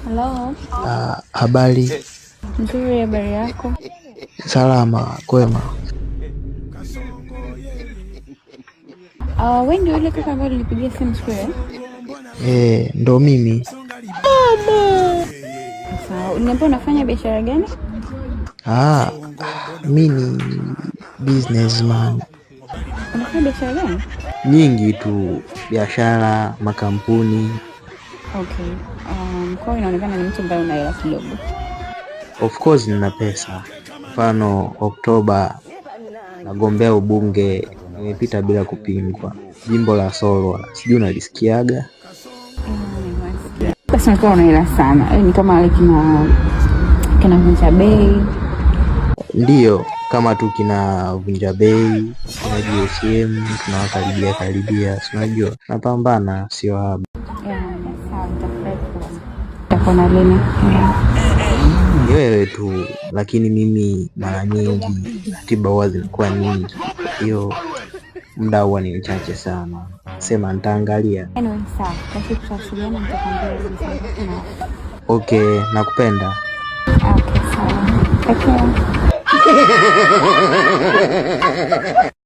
Hello. Habari. Nzuri, habari yako? Salama, kwema. Wewe ndio yule kaka ambaye nilipigia simu siku ile? Ndo mimi. Sawa, unaniambia unafanya biashara gani? Mimi ni businessman. Unafanya biashara gani? Nyingi tu, biashara, makampuni. Okay. Kwa inaonekana ni mtu ambaye una hela kidogo. Of course nina pesa. Mfano Oktoba nagombea ubunge, nimepita bila kupingwa. Jimbo la Solwa, sijui unalisikiaga? Basi unakuwa una hela sana. Ni kama wale kina Vunja Bei. Ndiyo, kama tu kina Vunja Bei, kina GSM, tunawakaribia, si unajua. Napambana sio haba. Sawa, nitafurahi lini? Wewe tu, lakini mimi mara nyingi ratiba huwa zinakuwa nyingi. Hiyo muda huwa ni mchache sana. Sema nitaangalia. Anyway, sawa. Basi tutawasiliana nitakwambia. Okay, nakupenda. Okay, sawa. Okay.